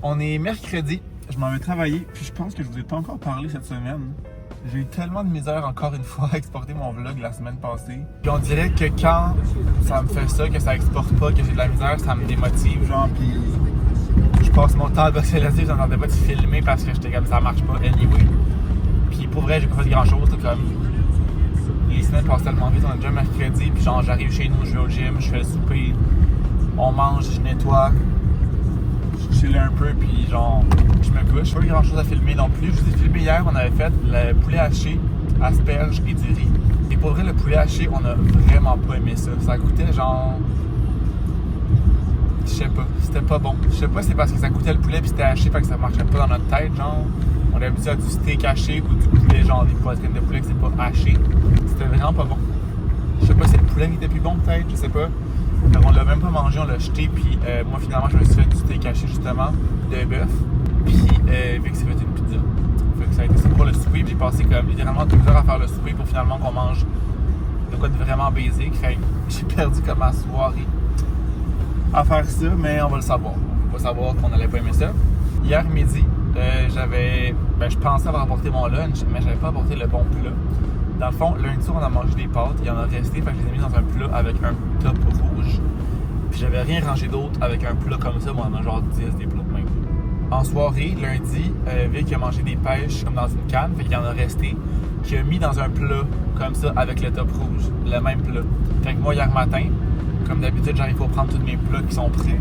On est mercredi, je m'en vais travailler, puis je pense que je vous ai pas encore parlé cette semaine. J'ai eu tellement de misère encore une fois à exporter mon vlog la semaine passée. Puis on dirait que quand ça me fait ça, que ça exporte pas, que j'ai de la misère, ça me démotive, genre, puis je passe mon temps à bosser là-dessus, j'en entendais pas de filmer parce que j'étais comme ça marche pas anyway. Puis pour vrai, j'ai pas fait grand chose, comme les semaines passent tellement vite, on est déjà mercredi, puis genre j'arrive chez nous, je vais au gym, je fais le souper, on mange, je nettoie, je chill un peu, puis genre je me couche. Pas eu grand chose à filmer non plus. Je vous ai filmé hier, on avait fait le poulet haché, asperges et du riz. Et pour vrai, le poulet haché, on a vraiment pas aimé ça. Ça coûtait genre. Je sais pas, c'était pas bon. Je sais pas si c'est parce que ça coûtait le poulet puis c'était haché, fait que ça marchait pas dans notre tête, genre. On est habitué à du steak haché ou du poulet, genre des poitrines de poulet que c'est pas haché. C'était vraiment pas bon. Je sais pas si c'est le poulet qui était plus bon peut-être, je sais pas. Donc on l'a même pas mangé, on l'a jeté, puis moi finalement je me suis fait du steak haché justement, de bœuf. Puis vu que c'est fait une pizza. Fait que ça a été ça pour le souper, puis j'ai passé comme littéralement 2 heures à faire le souper pour finalement qu'on mange de quoi de vraiment basic. Fait que j'ai perdu comme ma soirée à faire ça, mais on va le savoir. On va pas savoir qu'on allait pas aimer ça. Hier midi, je pensais avoir apporté mon lunch, mais j'avais pas apporté le bon plat. Dans le fond, lundi soir, on a mangé des pâtes, il y en a resté, fait que je les ai mis dans un plat avec un top rouge. Puis j'avais rien rangé d'autre avec un plat comme ça, moi, on en a genre 10 des plats de même. En soirée, lundi, Vic a mangé des pêches comme dans une canne, fait qu'il y en a resté, qu'il a mis dans un plat comme ça avec le top rouge, le même plat. Fait que moi, hier matin, comme d'habitude, j'arrive pour prendre tous mes plats qui sont prêts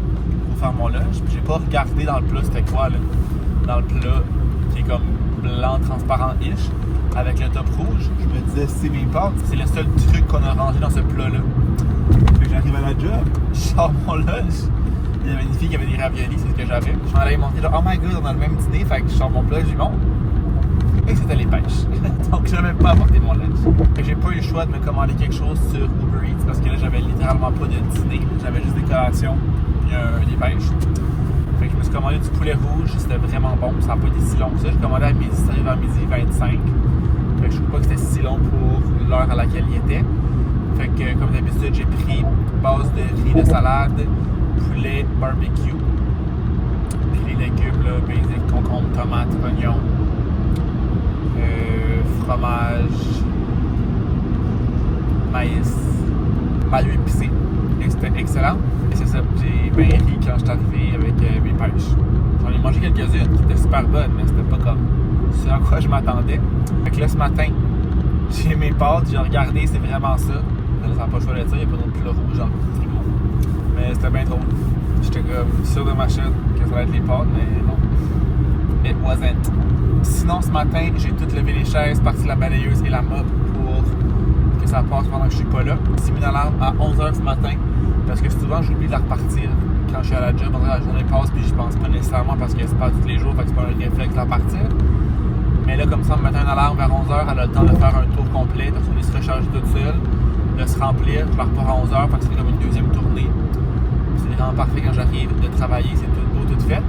pour faire mon lunch. Puis j'ai pas regardé dans le plat c'était quoi, là. Dans le plat qui est comme blanc, transparent-ish, avec le top rouge. Je me disais, c'est mes pâtes, c'est le seul truc qu'on a rangé dans ce plat-là. Fait que j'arrive à la job, je sors mon lunch. Il y avait une fille qui avait des raviolis, c'est ce que j'avais. Je m'en allais montrer là, oh my god, on a le même dîner. Fait que je sors mon plat, je lui montre. Et c'était les pêches. Donc j'avais pas apporté mon lunch. Fait que j'ai pas eu le choix de me commander quelque chose sur Uber Eats parce que là j'avais littéralement pas de dîner. J'avais juste des collations et des pêches. Fait que je me suis commandé du poulet rouge, c'était vraiment bon, ça n'a pas été si long que ça. J'ai commandé à midi, ça arrive à midi 25. Fait que je trouve pas que c'était si long pour l'heure à laquelle il était. Fait que comme d'habitude, j'ai pris base de riz, de salade, poulet, barbecue. Puis les légumes, là, basic, concombre, tomates, oignons, fromage, maïs, maillot épicé. Et c'était excellent. Et c'est ça, j'ai bien ri quand je suis arrivé avec mes pêches. J'en ai mangé quelques-unes qui étaient super bonnes, mais c'était pas comme ce à quoi je m'attendais. Fait que là, ce matin, j'ai mes pâtes, j'ai regardé, c'est vraiment ça. Là, ça n'a pas le choix de le dire, il n'y a pas d'autre plat rouge dans le frigo. Mais c'était bien drôle. J'étais comme sûr de ma chaîne que ça allait être les pâtes, mais non. It wasn't. Sinon, ce matin, j'ai tout levé les chaises, parti la balayeuse et la mop pour que ça passe pendant que je suis pas là. J'ai mis l'alarme à 11h ce matin parce que souvent, j'oublie de la repartir quand je suis à la job. La journée passe puis je pense pas nécessairement parce que c'est pas tous les jours, fait que c'est pas un réflexe de la partir. Mais là, comme ça, on me mettait une alarme vers 11h, elle a le temps de faire un tour complet, de retourner se recharger toute seule, de se remplir, je la repars à 11h, fait que c'est comme une deuxième tournée. C'est vraiment parfait quand j'arrive de travailler, c'est tout beau, tout fait.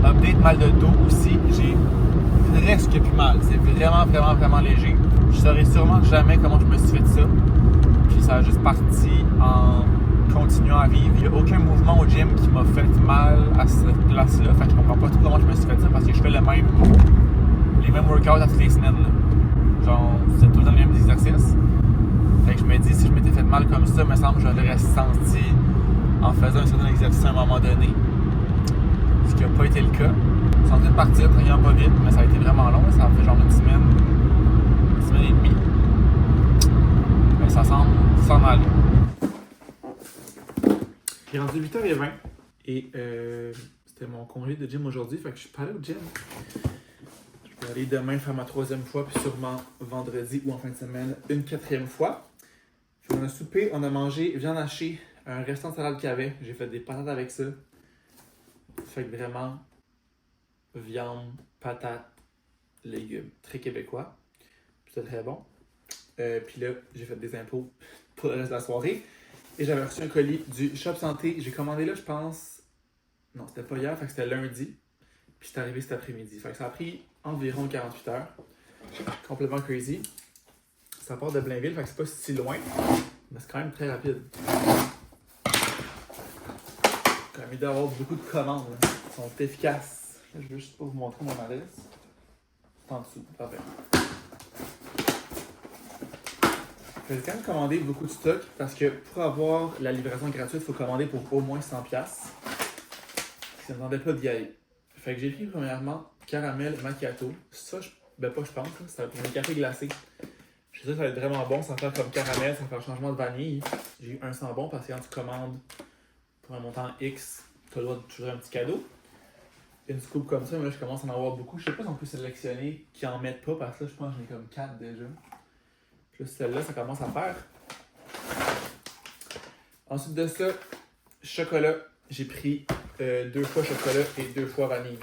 Update mal de dos aussi, j'ai presque plus mal. C'est vraiment, vraiment, vraiment léger. Je saurais sûrement jamais comment je me suis fait ça. Puis ça a juste parti en continuant à vivre. Il n'y a aucun mouvement au gym qui m'a fait mal à cette place-là. Fait que je comprends pas trop comment je me suis fait ça parce que je fais les mêmes workouts à toutes les semaines. Là. Genre, c'est tout le temps les mêmes exercices. Fait que je me dis, si je m'étais fait mal comme ça, il me semble que je l'aurais senti en faisant un certain exercice à un moment donné. Ce qui n'a pas été le cas. Je suis en train de partir, tranquillement pas vite, mais ça a été vraiment long. Ça a fait genre une semaine et demie. Mais ça semble s'en aller. Il est rendu 8h20 et c'était mon congé de gym aujourd'hui, fait que je suis pas allé au gym. Je vais aller demain faire ma 3e fois, puis sûrement vendredi ou en fin de semaine, une 4e fois. On a soupé, on a mangé viande hachée, un restant de salade qu'il y avait. J'ai fait des patates avec ça. Fait que vraiment, viande, patates, légumes, très québécois. C'était très bon. Puis là, j'ai fait des impôts pour le reste de la soirée. Et j'avais reçu un colis du Shop Santé. J'ai commandé là, je pense... Non, c'était pas hier, fait que c'était lundi. Puis c'est arrivé cet après-midi. Fait que ça a pris environ 48 heures. Complètement crazy. Ça part de Blainville, fait que c'est pas si loin. Mais c'est quand même très rapide. Comme mieux d'avoir beaucoup de commandes. Là. Ils sont efficaces. Là, je veux juste pas vous montrer mon adresse. C'est en dessous. Parfait. J'ai quand même commandé beaucoup de stock parce que pour avoir la livraison gratuite, il faut commander pour au moins 100$. Ça ne me demandait pas d'y aller. Fait que j'ai pris premièrement caramel macchiato. Ça, ben pas je pense, hein, c'est pour mes cafés glacés. Je sais que ça va être vraiment bon, ça va faire comme caramel, ça va faire changement de vanille. J'ai eu un sans bon parce que quand tu commandes pour un montant X, tu as le droit de toujours un petit cadeau. Une scoop comme ça, mais là je commence à en avoir beaucoup. Je sais pas si on peut sélectionner qui en mettent pas parce que là je pense que j'en ai comme 4 déjà. Puis là celle-là, ça commence à faire. Ensuite de ça, chocolat. J'ai pris 2 fois chocolat et 2 fois vanille.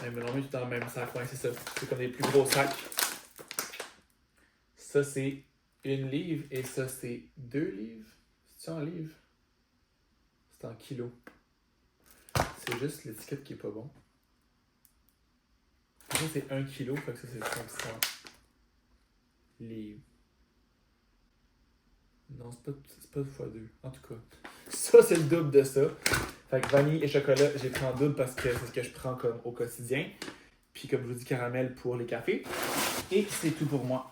Mais non, tout dans le même sac, ouais, c'est ça. C'est comme des plus gros sacs. Ça, c'est 1 livre et ça, c'est 2 livres. C'est-tu en livres? C'est en kilos. C'est juste l'étiquette qui est pas bon. Ça, c'est 1 kilo, fait que ça, c'est 500 livres. Non, c'est pas x2. En tout cas, ça, c'est le double de ça. Fait que vanille et chocolat, j'ai pris en double parce que c'est ce que je prends comme au quotidien. Puis comme je vous dis, caramel pour les cafés. Et c'est tout pour moi.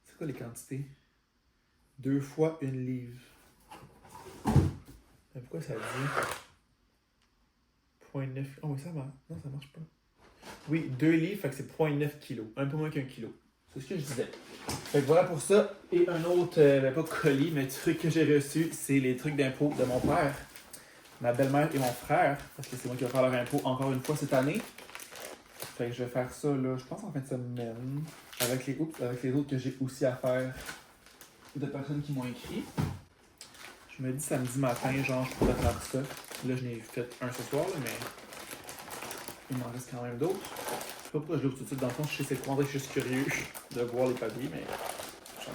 C'est quoi les quantités? 2 fois 1 livre. Mais pourquoi ça dit 0.9? Oh oui, ça marche. Non, ça marche pas. Oui, 2 livres, fait que c'est 0.9 kg. Un peu moins qu'un kilo. C'est ce que je disais. Fait que voilà pour ça. Et un autre, pas colis, mais truc que j'ai reçu, c'est les trucs d'impôt de mon père, ma belle-mère et mon frère. Parce que c'est moi qui vais faire leur impôt encore une fois cette année. Fait que je vais faire ça, là, je pense en fin de semaine. Avec les autres que j'ai aussi à faire. De personnes qui m'ont écrit. Je me dis samedi matin, genre, je pourrais faire ça. Là, je n'ai fait un ce soir, là, mais il m'en reste quand même d'autres. Je sais pas pourquoi je l'ouvre tout de suite. Dans le fond, je sais c'est quoi. Je suis juste curieux de voir les papiers, mais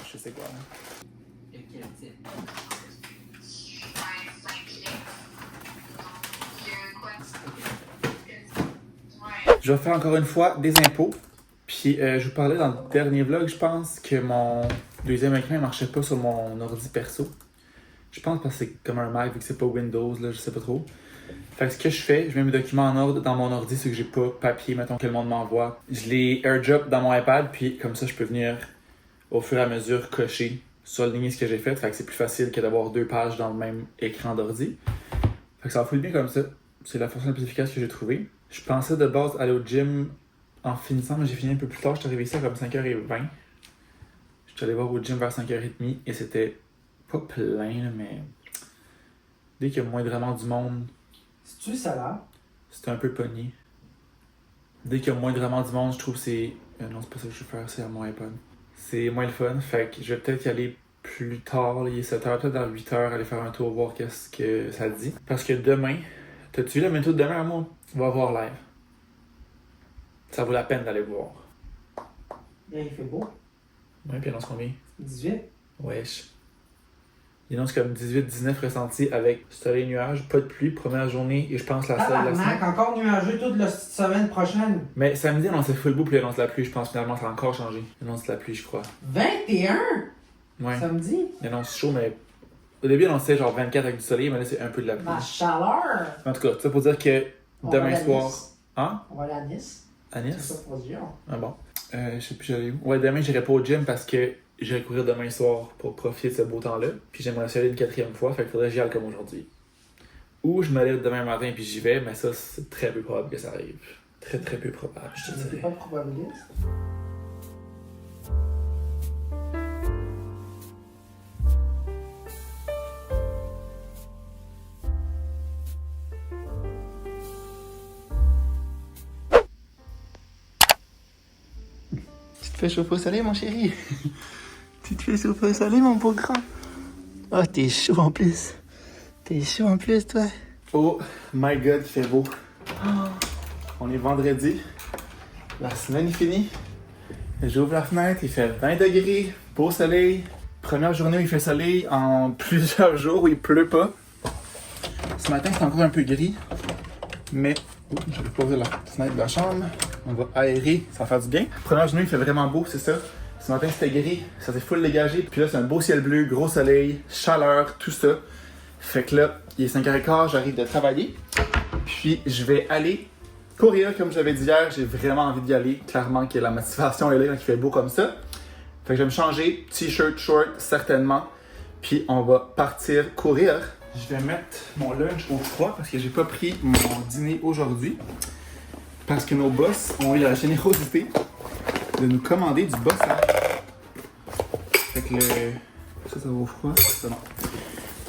je sais c'est quoi. Et quel type? Je vais faire encore une fois des impôts. Puis je vous parlais dans le dernier vlog, je pense que mon deuxième écran ne marchait pas sur mon ordi perso. Je pense parce que c'est comme un Mac vu que c'est pas Windows, là, je sais pas trop. Fait que ce que je fais, je mets mes documents en ordre dans mon ordi, c'est que j'ai pas papier, mettons que le monde m'envoie. Je les airdrop dans mon iPad, puis comme ça je peux venir au fur et à mesure cocher, souligner ce que j'ai fait. Fait que c'est plus facile que d'avoir 2 pages dans le même écran d'ordi. Fait que ça va fouiller bien comme ça. C'est la façon la plus efficace que j'ai trouvée. Je pensais de base aller au gym en finissant, mais j'ai fini un peu plus tard. Je suis arrivé ici à comme 5h20. Je suis allé voir au gym vers 5h30 et c'était pas plein, là, mais dès qu'il y a moindrement du monde, C'est-tu ça là? c'était un peu pogné. Dès qu'il y a moindrement du monde, je trouve que c'est... non, c'est pas ça que je veux faire, c'est à mon iPod. C'est moins le fun, fait que je vais peut-être y aller plus tard, là, il est 7h, peut-être dans 8h, aller faire un tour, voir qu'est-ce que ça dit. Parce que demain, t'as-tu vu la méthode de demain à moi? On va voir live. Ça vaut la peine d'aller voir. Là, il fait beau. Ouais, puis il annonce combien? 18. Wesh. Il annonce comme 18-19 ressentis avec soleil nuage, pas de pluie, première journée et je pense la seule de la semaine. Encore nuageux toute la semaine prochaine. Mais samedi, il annonçait full beau puis il annonce la pluie, je pense finalement ça a encore changé. Il annonce la pluie, je crois. 21? Ouais. Samedi? Il annonce chaud, mais au début, il annonçait genre 24 avec du soleil, mais là, c'est un peu de la pluie. Ma chaleur! En tout cas, ça pour dire que demain soir. Hein? On va aller à Nice. À C'est Nice? ça pour dire. Ah bon. Je sais plus j'allais où. Ouais, demain, j'irai pas au gym parce que j'irai courir demain soir pour profiter de ce beau temps-là. Puis j'aimerais essayer une 4e fois, fait qu'il faudrait que j'y aille comme aujourd'hui. Ou je me lève demain matin puis j'y vais, mais ça, c'est très peu probable que ça arrive. Très très peu probable, je te C'est dirais. pas probabiliste. Tu te fais chauffer au soleil, mon chéri? Tu te fais chauffer au soleil, mon beau grand? Oh, t'es chaud en plus. T'es chaud en plus, toi. Oh my god, il fait beau. On est vendredi. La semaine est finie. J'ouvre la fenêtre, il fait 20 degrés, beau soleil. Première journée où il fait soleil en plusieurs jours où il pleut pas. Ce matin, c'est encore un peu gris. Mais, je vais pas ouvrir la fenêtre de la chambre. On va aérer, ça va faire du bien. Première journée, il fait vraiment beau, c'est ça. Ce matin, c'était gris, ça s'est full dégagé. Puis là, c'est un beau ciel bleu, gros soleil, chaleur, tout ça. Fait que là, il est 5h15, j'arrive de travailler. Puis je vais aller courir, comme j'avais dit hier. J'ai vraiment envie d'y aller. Clairement que la motivation est là quand il fait beau comme ça. Fait que je vais me changer, t-shirt, short, certainement. Puis on va partir courir. Je vais mettre mon lunch au froid parce que j'ai pas pris mon dîner aujourd'hui. Parce que nos boss ont eu la générosité de nous commander du bossage. Fait que ça va au froid. C'est bon.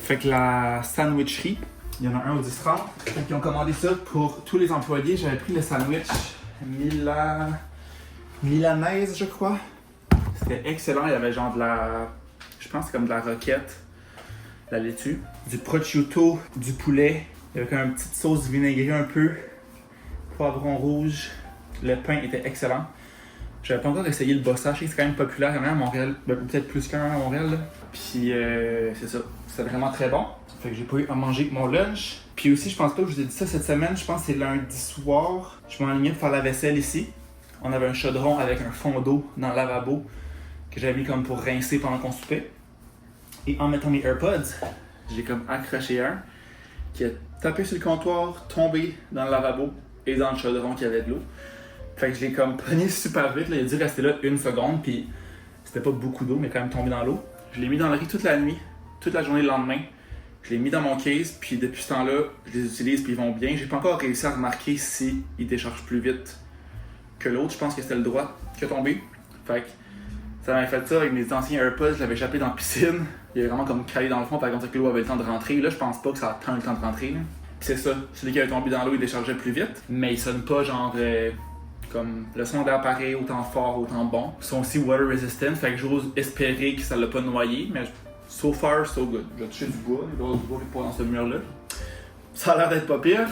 Fait que la sandwicherie, il y en a un au 10-30. Fait qu'ils ont commandé ça pour tous les employés. J'avais pris le sandwich milanaise, je crois. C'était excellent. Il y avait genre de la... Je pense comme de la roquette, de la laitue, du prosciutto, du poulet. Il y avait comme une petite sauce vinaigrée un peu. Poivron rouge. Le pain était excellent. J'avais pas encore essayé le bossage, c'est quand même populaire quand même à Montréal, peut-être plus qu'un à Montréal. Là. Puis c'est ça, c'était vraiment très bon. Fait que j'ai pas eu à manger mon lunch. Puis aussi, je pense pas que je vous ai dit ça cette semaine, je pense que c'est lundi soir. Je m'enlignais pour faire la vaisselle ici. On avait un chaudron avec un fond d'eau dans le lavabo que j'avais mis comme pour rincer pendant qu'on soupait. Et en mettant mes AirPods, j'ai comme accroché un qui a tapé sur le comptoir, tombé dans le lavabo et dans le chaudron qui avait de l'eau. Fait que je l'ai comme pogné super vite, là. Il a dû rester là 1 seconde, puis c'était pas beaucoup d'eau, mais quand même tombé dans l'eau. Je l'ai mis dans le riz toute la nuit, toute la journée le lendemain. Je l'ai mis dans mon case, puis depuis ce temps-là, je les utilise, puis ils vont bien. J'ai pas encore réussi à remarquer s'ils déchargent plus vite que l'autre. Je pense que c'était le droit qui a tombé. Fait que ça m'avait fait ça avec mes anciens AirPods, je l'avais échappé dans la piscine. Il avait vraiment comme calé dans le fond, par contre que l'eau avait le temps de rentrer. Là, je pense pas que ça a tant le temps de rentrer. Là. Puis c'est ça, celui qui avait tombé dans l'eau, il déchargeait plus vite, mais il sonne pas genre... comme le son de l'appareil autant fort, autant bon. Ils sont aussi water resistant, fait que j'ose espérer que ça l'a pas noyé, mais so far, so good. Je vais toucher du bois, il doit y avoir du bois pas dans ce mur-là. Ça a l'air d'être pas pire.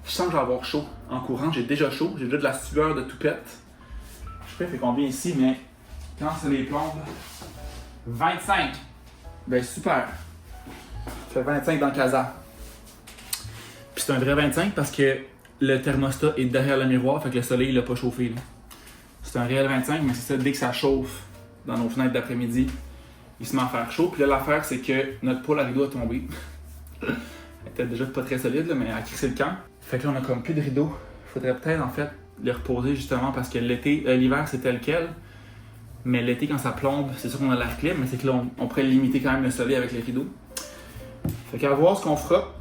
Je sens que je vais avoir chaud en courant, j'ai déjà chaud, j'ai déjà de la sueur de toupette. Je sais pas, il fait combien ici, mais quand ça les plombe, 25. Ben super. Je fais 25 dans le casa. Puis c'est un vrai 25 parce que le thermostat est derrière le miroir, fait que le soleil l'a pas chauffé. C'est un réel 25, mais c'est ça, dès que ça chauffe dans nos fenêtres d'après-midi, il se met à faire chaud. Puis là, l'affaire, c'est que notre poêle à rideau a tombé. Elle était déjà pas très solide, là, mais elle a crissé le camp. Fait que là, on a comme plus de rideaux. Faudrait peut-être, en fait, les reposer justement parce que l'hiver, c'est tel quel. Mais l'été, quand ça plombe, c'est sûr qu'on a l'air clim, mais c'est que là, on pourrait limiter quand même le soleil avec les rideaux. Fait qu'à voir ce qu'on fera.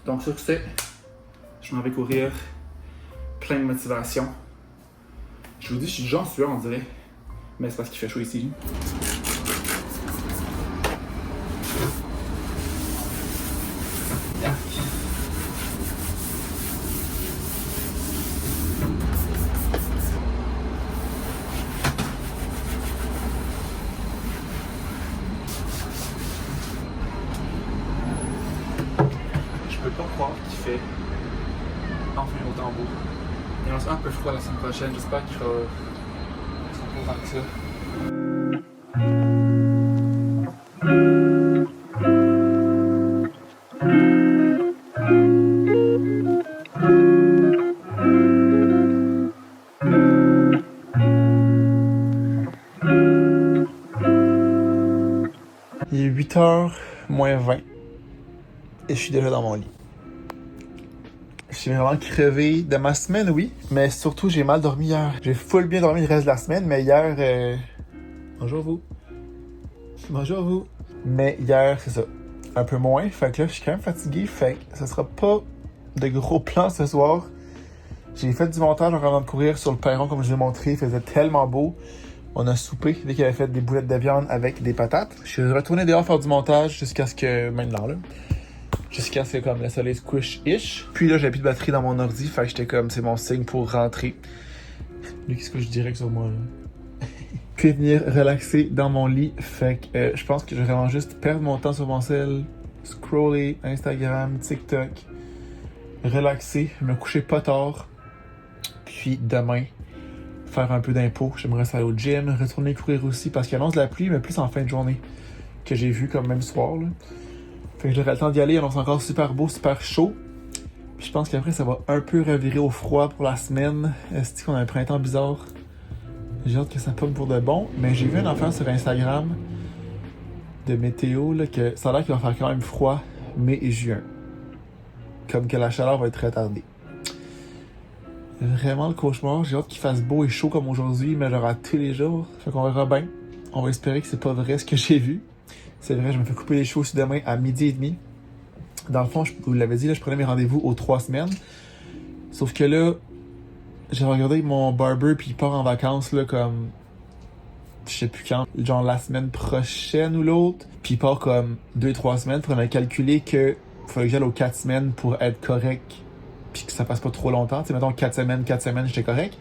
Donc, sur ce, je m'en vais courir, plein de motivation. Je vous dis, je suis déjà en sueur, on dirait. Mais c'est parce qu'il fait chaud ici. Je peux pas croire qu'il fait enfin autant beau. Il va un peu froid la semaine prochaine, j'espère qu'il fera pas autant que ça. Il est 8h moins 20 et je suis déjà dans mon lit. Je suis vraiment crevé de ma semaine, oui, mais surtout j'ai mal dormi hier. J'ai full bien dormi le reste de la semaine, mais hier... Bonjour vous. Bonjour vous. Mais hier, c'est ça, un peu moins, fait que là je suis quand même fatigué, fait que ça sera pas de gros plans ce soir. J'ai fait du montage en train de courir sur le perron comme je l'ai montré, il faisait tellement beau. On a soupé dès qu'il avait fait des boulettes de viande avec des patates. Je suis retourné dehors faire du montage jusqu'à ce que... maintenant là. Jusqu'à ce que comme le soleil se couche-ish. Puis là, j'avais plus de batterie dans mon ordi, fait que j'étais comme, c'est mon signe pour rentrer. Lui, qu'est-ce que je dirais sur moi, là? Puis venir relaxer dans mon lit, fait que je pense que je vais vraiment juste perdre mon temps sur mon cell, scroller Instagram, TikTok, relaxer, me coucher pas tard. Puis demain, faire un peu d'impôts. J'aimerais aller au gym, retourner courir aussi, parce qu'il annonce de la pluie, mais plus en fin de journée, que j'ai vu comme même soir, là. Fait que j'aurai le temps d'y aller, il annonce encore super beau, super chaud. Puis je pense qu'après, ça va un peu revirer au froid pour la semaine. Est-ce qu'on a un printemps bizarre? J'ai hâte que ça pomme pour de bon. Mais j'ai vu une affaire sur Instagram de météo, là, que ça a l'air qu'il va faire quand même froid mai et juin. Comme que la chaleur va être retardée. Vraiment le cauchemar. J'ai hâte qu'il fasse beau et chaud comme aujourd'hui, mais genre à tous les jours. Fait qu'on verra bien. On va espérer que c'est pas vrai ce que j'ai vu. C'est vrai, je me fais couper les cheveux aussi demain à 12h30. Dans le fond, je vous l'avais dit, là, je prenais mes rendez-vous aux 3 semaines. Sauf que là, j'ai regardé mon barber puis il part en vacances là comme je sais plus quand, genre la semaine prochaine ou l'autre. Puis il part comme 2-3 semaines pour me calculer que fallait que j'aille aux 4 semaines pour être correct puis que ça passe pas trop longtemps. Tu sais, mettons 4 semaines, j'étais correct.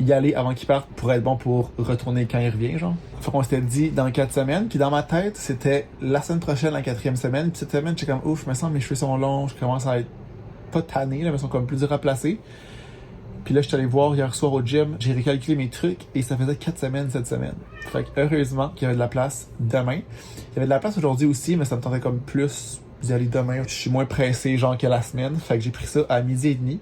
Y aller avant qu'il parte pour être bon pour retourner quand il revient, genre. Fait qu'on s'était dit dans 4 semaines, puis dans ma tête, c'était la semaine prochaine, la 4e semaine. Puis cette semaine, j'étais comme ouf, me semble mes cheveux sont longs, je commence à être pas tanné, là, mais ils sont comme plus durs à placer. Puis là, je suis allé voir hier soir au gym, j'ai récalculé mes trucs et ça faisait 4 semaines cette semaine. Fait que heureusement qu'il y avait de la place demain. Il y avait de la place aujourd'hui aussi, mais ça me tentait comme plus d'y aller demain. Je suis moins pressé, genre, que la semaine. Fait que j'ai pris ça à 12h30.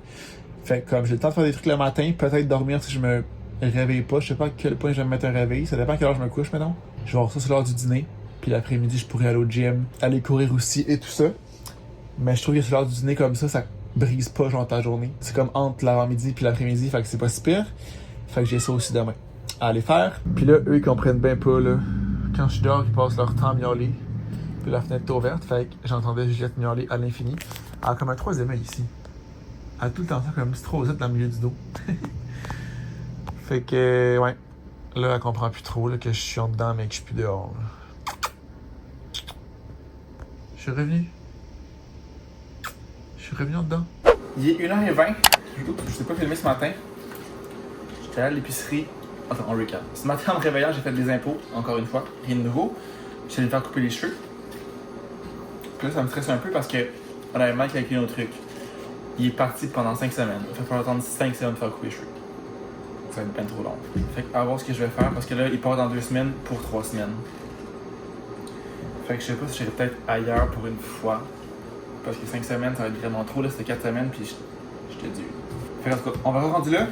Fait que comme j'ai le temps de faire des trucs le matin, peut-être dormir si je me réveille pas. Je sais pas à quel point je vais me mettre un réveil. Ça dépend à quelle heure je me couche maintenant. Je vais voir ça sur l'heure du dîner. Puis l'après-midi, je pourrais aller au gym, aller courir aussi et tout ça. Mais je trouve que sur l'heure du dîner comme ça brise pas genre ta journée. C'est comme entre l'avant-midi puis l'après-midi, fait que c'est pas si pire. Fait que j'ai ça aussi demain à aller faire. Puis là, eux ils comprennent bien pas là. Quand je suis dehors, ils passent leur temps à miauler. Puis la fenêtre est ouverte, fait que j'entendais Juliette miauler à l'infini. Elle a comme un 3e œil ici. Elle a tout le temps ça comme une petite rosette dans le milieu du dos. Fait que ouais. Là, elle comprend plus trop là, que je suis en dedans mais que je suis plus dehors. Là. Je suis revenu. Je suis revenu en dedans. Il est 1h20. Je sais pas filmer ce matin. J'étais à l'épicerie. Attends, on recap. Ce matin, en me réveillant, j'ai fait des impôts, encore une fois. Rien de nouveau. J'étais allé me faire couper les cheveux. Puis là, ça me stresse un peu parce que, honnêtement, calculé nos trucs. Il est parti pendant 5 semaines. Il va falloir attendre 5 semaines pour faire couper les cheveux. Ça va être bien trop long. Fait que, à voir ce que je vais faire parce que là, il part dans 2 semaines pour 3 semaines. Fait que je sais pas si j'irai peut-être ailleurs pour une fois. Parce que 5 semaines, ça va être vraiment trop. Là, c'était 4 semaines, puis je te dis. Fait que, en tout cas, on va rendu là.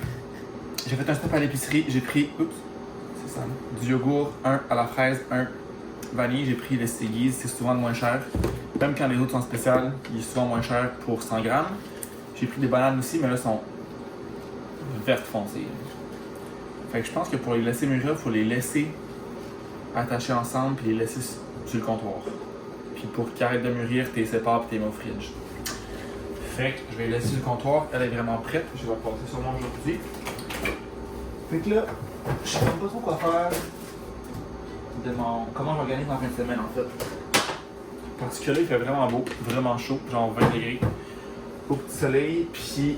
J'ai fait un stop à l'épicerie. J'ai pris, c'est ça, du yogourt, un à la fraise, un vanille. J'ai pris le Steggies, c'est souvent le moins cher. Même quand les autres sont spéciales, il est souvent moins cher pour 100 grammes. J'ai pris des bananes aussi, mais là, elles sont vertes foncées. Fait que je pense que pour les laisser mûrir, il faut les laisser attachés ensemble, puis les laisser sur le comptoir. Puis pour qu'ils arrêtent de mûrir, tu les sépares et tu les mets au fridge. Fait que je vais laisser le comptoir, elle est vraiment prête. Je vais passer sur mon aujourd'hui. Fait que là, je sais pas trop quoi faire de comment j'organise ma fin de semaine en fait. Parce que là, il fait vraiment beau, vraiment chaud, genre 20 degrés. Au petit soleil, puis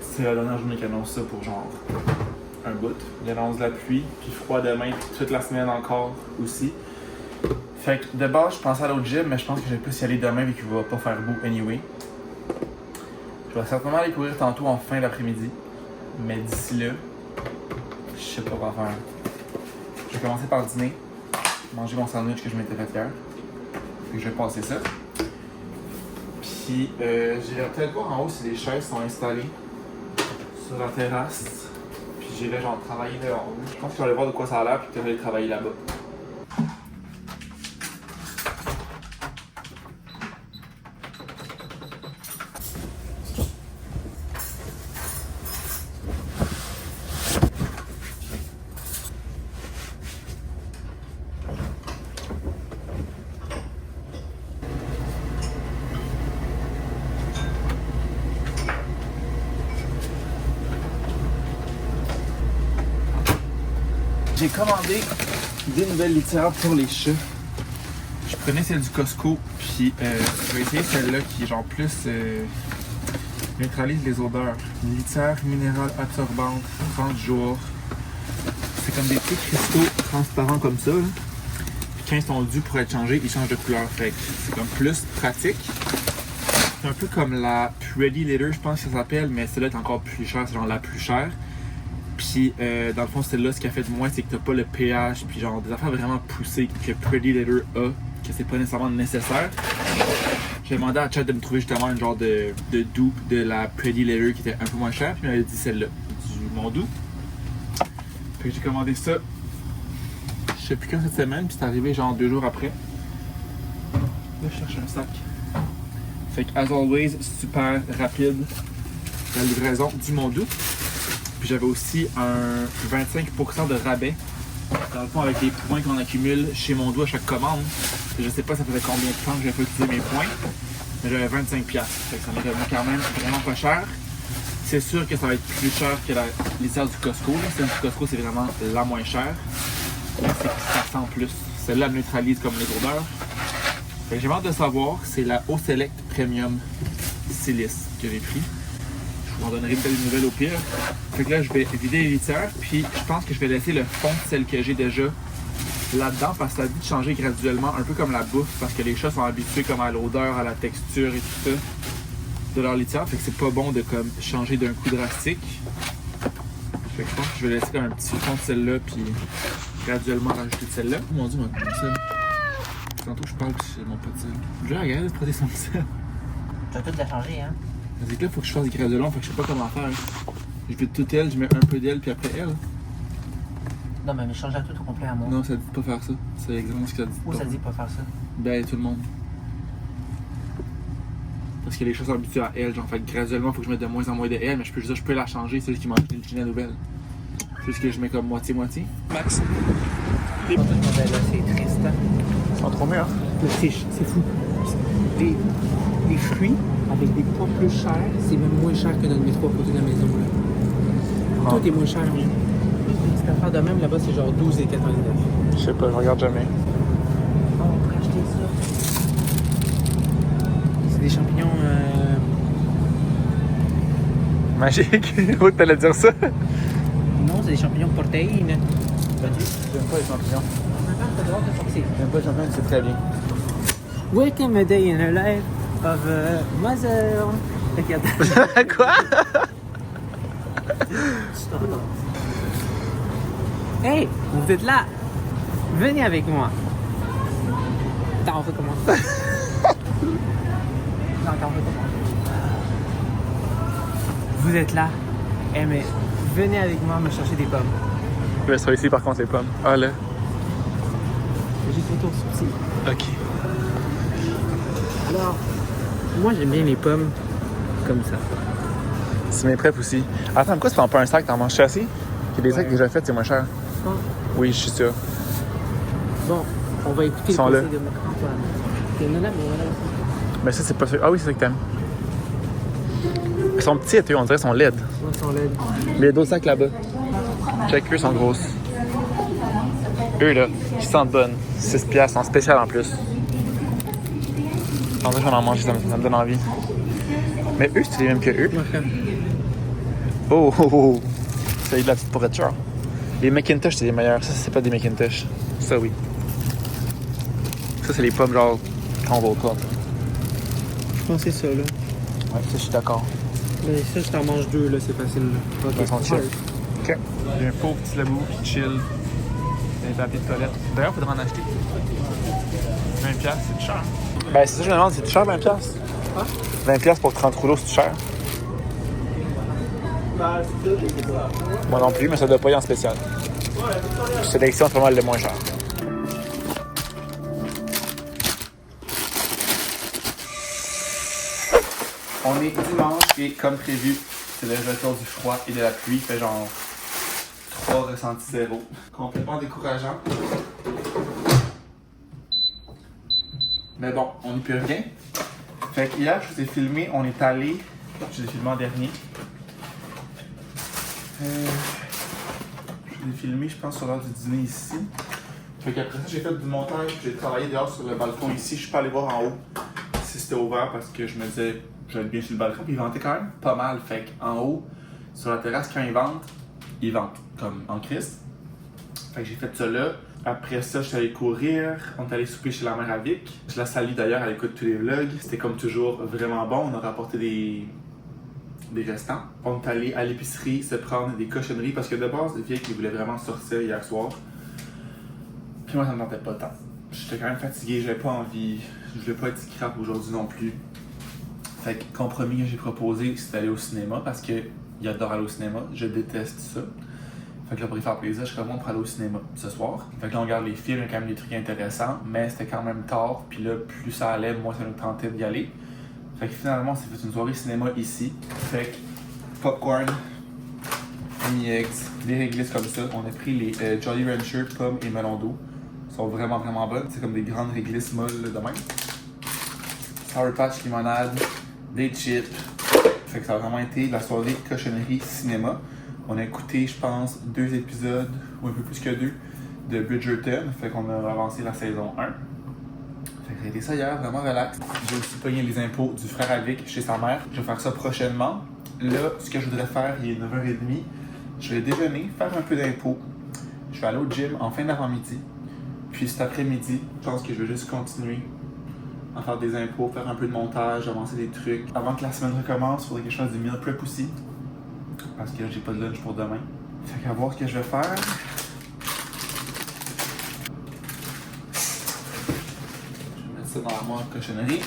c'est la dernière journée qu'il annonce ça pour genre un bout. Il annonce de la pluie, puis froid demain, puis toute la semaine encore aussi. Fait que de base, je pensais aller au gym, mais je pense que je vais plus y aller demain vu qu'il va pas faire beau anyway. Je vais certainement aller courir tantôt en fin d'après-midi. Mais d'ici là, je sais pas quoi faire. Je vais commencer par dîner, manger mon sandwich que je m'étais fait hier. Fait que je vais passer ça. Puis j'irai peut-être voir en haut si les chaises sont installées sur la terrasse. Puis j'irai genre travailler dehors. Je pense que je vais aller voir de quoi ça a l'air puis que je vais aller travailler là-bas. J'ai commandé des nouvelles litières pour les chats. Je prenais celle du Costco, puis je vais essayer celle-là qui est genre plus neutralise les odeurs. Une litière minérale absorbante, 30 jours. C'est comme des petits cristaux transparents comme ça. Là. Puis quand ils sont dus pour être changés, ils changent de couleur. Fait que c'est comme plus pratique. C'est un peu comme la Pretty Litter, je pense que ça s'appelle, mais celle-là est encore plus chère, c'est genre la plus chère. Puis dans le fond, celle-là, ce qui a fait de moi, c'est que t'as pas le pH, puis genre des affaires vraiment poussées que Pretty Litter a, que c'est pas nécessairement nécessaire. J'ai demandé à Chad de me trouver justement une genre de dupe de la Pretty Litter qui était un peu moins chère, puis il m'avait dit celle-là, du Mondou. Fait que j'ai commandé ça, je sais plus quand cette semaine, puis c'est arrivé genre 2 jours après. Là, je cherche un sac. Fait que, as always, super rapide la livraison du Mont-Doux. Puis j'avais aussi un 25% de rabais. Dans le fond, avec les points qu'on accumule chez Mont-Doux à chaque commande. Je sais pas ça faisait combien de temps que j'avais pas utilisé mes points, mais j'avais 25$. Fait que ça m'a devenu quand même vraiment pas cher. C'est sûr que ça va être plus cher que la litière du Costco. Celle du Costco, c'est vraiment la moins chère. Mais c'est que ça sent plus. Celle-là, elle neutralise comme les odeurs. Fait que j'ai hâte de savoir, c'est la O-Select Premium Silice que j'ai pris. Je vous en donnerai peut-être une nouvelle au pire. Fait que là, je vais vider les litières, puis je pense que je vais laisser le fond de celle que j'ai déjà là-dedans, parce que ça a dit de changer graduellement, un peu comme la bouffe, parce que les chats sont habitués comme à l'odeur, à la texture et tout ça de leur litière. Fait que c'est pas bon de comme changer d'un coup drastique. Fait que je pense que je vais laisser comme un petit fond de celle-là, puis graduellement rajouter de celle-là. Oh mon dieu, mon petit. Tantôt je parle puis c'est mon petit. Je vais regarder de frotter son petit. Tu vas tout la changer, hein? C'est que là, faut que je fasse des graduelons, fait que je sais pas comment faire. Je fais tout elle, je mets un peu d'elle, puis après elle. Non, mais change à tout au complet à moi. Non, ça dit pas faire ça. C'est exactement ce que ça dit. Où ça dit pas faire ça? Ben, tout le monde. Parce que les choses sont habituées à elle, genre, fait que graduellement, faut que je mette de moins en moins de elle, mais je peux la changer, c'est juste qui m'a acheté le gilet nouvelle. C'est juste que je mets comme moitié-moitié. Max. Les modèles là, c'est triste. Ils sont trop meilleurs. C'est fou. Les fruits avec des poids plus chers, c'est même moins cher que dans le métro à côté de la maison. Là. Tout est moins cher. Oui. Cette affaire de même là-bas, c'est genre 12,99. Je sais pas, je regarde jamais. Oh, on pourrait acheter ça. C'est des champignons. Magique. Où t'allais dire ça? Non, c'est des champignons protéines. J'aime pas les champignons. J'aime pas les champignons, c'est très bien. Welcome a day in a life of a mother. Quoi? Hey, vous êtes là. Venez avec moi. Attends, on recommence. Non, attends, on recommence. Vous êtes là. Eh, mais venez avec moi me chercher des pommes. Je vais ici par contre les pommes. Ah là. Juste autour sourcil. Ok. Alors, moi j'aime bien les pommes comme ça. C'est mes prep aussi. Attends, pourquoi tu prends pas un sac? T'en manges assez? Il y a des sacs déjà faits, c'est moins cher. Ah. Oui, je suis sûr. Bon, on va écouter Ils sont le là. conseil de Marc-Antoine. Il y en a là, mais il y en a aussi. Mais ça, c'est pas sûr. Ah oui, c'est ça que t'aimes. Ils sont petits, eux, on dirait qu'ils sont laides. Moi, ils sont laides. Mais il y a d'autres sacs là-bas. Check, eux sont grosses. Eux, là, qui sentent bonnes. 6$ en spécial en plus. En vrai, j'en en mange, ça me donne envie. Mais eux, c'est les mêmes que eux. Oh, oh, oh. C'est de la petite pourriture. Les Macintosh, c'est les meilleurs. Ça, c'est pas des Macintosh. Ça, oui. Ça, c'est les pommes, genre, quand on va au club. Je pense que c'est ça, là. Ouais, ça, je suis d'accord. Mais ça, je t'en mange deux, là, c'est facile. Là. Ils sont chill. Ok. J'ai un pauvre petit lebou qui chill. Des papiers de toilette. D'ailleurs, il faudrait en acheter. 20$, c'est cher. Ben, c'est ça que je me demande, c'est cher 20$? Ah? 20$ pour 30 rouleaux, c'est cher? Moi non plus, mais ça doit pas y en spécial. Sélection, c'est pas mal le moins cher. On est dimanche et comme prévu, c'est le retour du froid et de la pluie. Il fait genre 3 ressentis 0. Complètement décourageant. Mais bon, on n'y peut rien. Fait que hier, je vous ai filmé, on est allé. Je vous ai filmé en dernier. Je vous ai filmé, je pense, sur l'heure du dîner ici. Fait qu'après ça, j'ai fait du montage, j'ai travaillé dehors sur le balcon ici. Je suis pas allé voir en haut si c'était ouvert parce que je me disais, je vais être bien sur le balcon. Puis il ventait quand même pas mal. Fait qu'en haut, sur la terrasse, quand ils ventent comme en crise. Fait que j'ai fait ça là. Après ça, je suis allé courir. On est allé souper chez la mère à Vic. Je la salue d'ailleurs, elle écoute tous les vlogs. C'était comme toujours vraiment bon. On a rapporté des restants. On est allé à l'épicerie se prendre des cochonneries parce que de base, Vic, il voulait vraiment sortir hier soir. Puis moi, ça me tentait pas tant. J'étais quand même fatigué, j'avais pas envie. Je voulais pas être scrap aujourd'hui non plus. Fait que compromis que j'ai proposé, c'est d'aller au cinéma parce que il adore aller au cinéma. Je déteste ça. Fait que là, pour y faire plaisir, je suis comme pour aller au cinéma ce soir. Fait que là, on regarde les films, il y a quand même des trucs intéressants, mais c'était quand même tard. Puis là, plus ça allait, moins ça nous tentait d'y aller. Fait que finalement, on s'est fait une soirée cinéma ici. Fait que popcorn, mini eggs, des réglisses comme ça. On a pris les Jolly Rancher, pommes et melon d'eau. Ils sont vraiment bonnes. C'est comme des grandes réglisses molles de même. Sour Patch limonade, des chips. Fait que ça a vraiment été la soirée cochonnerie cinéma. On a écouté, je pense, 2 épisodes, ou un peu plus que 2, de Bridgerton. Fait qu'on a avancé la saison 1. Fait que ça a été ça hier, vraiment relax. J'ai aussi pogné les impôts du frère à Vic chez sa mère. Je vais faire ça prochainement. Là, ce que je voudrais faire, il est 9h30. Je vais déjeuner, faire un peu d'impôts. Je vais aller au gym en fin d'avant-midi. Puis cet après-midi, je pense que je vais juste continuer à faire des impôts, faire un peu de montage, avancer des trucs. Avant que la semaine recommence, il faudrait que je fasse du meal prep aussi. Parce que j'ai pas de lunch pour demain. Fait qu'à voir ce que je vais faire. Je vais mettre ça dans l'armoire de cochonnerie.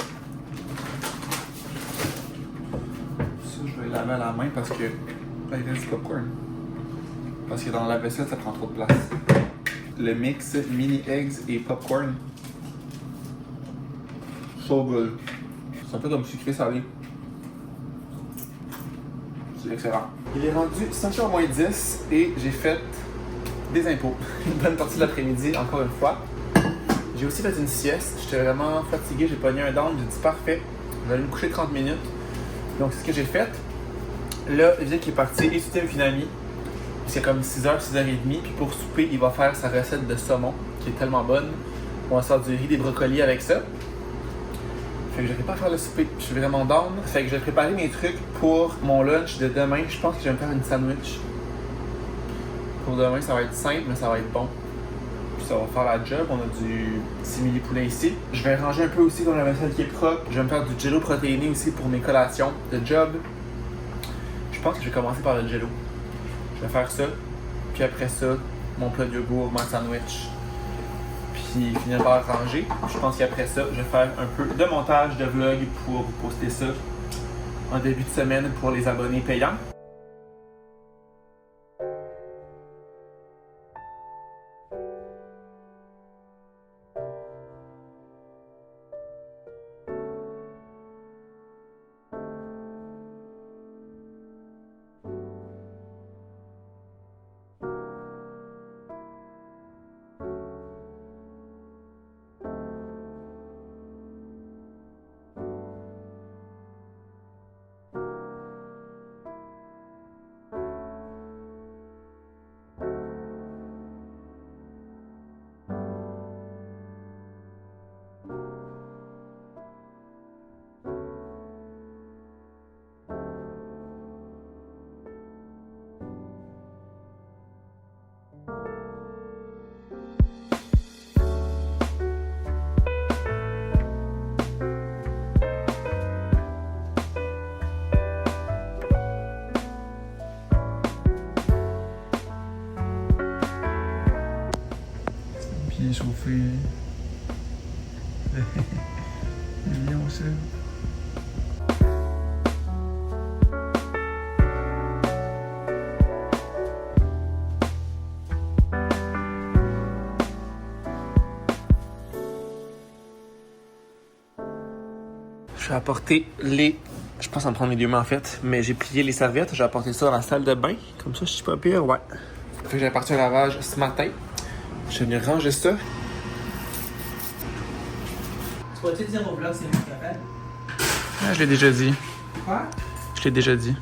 Ça, je vais laver à la main parce que là, il reste du popcorn. Parce que dans la vaisselle, ça prend trop de place. Le mix mini eggs et popcorn. So good. C'est un peu comme sucré salé. C'est excellent. Il est rendu 5h moins 10 et j'ai fait des impôts. Une bonne partie de l'après-midi, encore une fois. J'ai aussi fait une sieste. J'étais vraiment fatigué, j'ai pogné un down. J'ai dit parfait, je vais aller me coucher 30 minutes. Donc c'est ce que j'ai fait. Là, Vic est parti étudier avec une amie. C'est comme 6h, 6h30. Puis pour souper, il va faire sa recette de saumon qui est tellement bonne. On va se faire du riz, des brocolis avec ça. Fait que je vais pas faire le souper, je suis vraiment down. Fait que je vais préparer mes trucs pour mon lunch de demain. Je pense que je vais me faire une sandwich. Pour demain, ça va être simple, mais ça va être bon. Puis ça va faire la job. On a du simili poulet ici. Je vais ranger un peu aussi comme la vaisselle qui est propre. Je vais me faire du jello protéiné aussi pour mes collations de job. Je pense que je vais commencer par le jello. Je vais faire ça. Puis après ça, mon plat de yogourt, ma sandwich. Puis finir par ranger. Je pense qu'après ça, je vais faire un peu de montage de vlog pour poster ça en début de semaine pour les abonnés payants. Puis chauffer le lion aussi. Je vais apporter les... Je pense en prendre les 2 mains en fait, mais j'ai plié les serviettes, j'ai apporté ça dans la salle de bain. Comme ça, je suis pas pire, ouais. Fait que j'ai apporté un lavage ce matin. Je vais venir ranger ça. Tu vas-tu dire au vlog c'est moi qui appelle? Ah, je l'ai déjà dit. Quoi? Je l'ai déjà dit.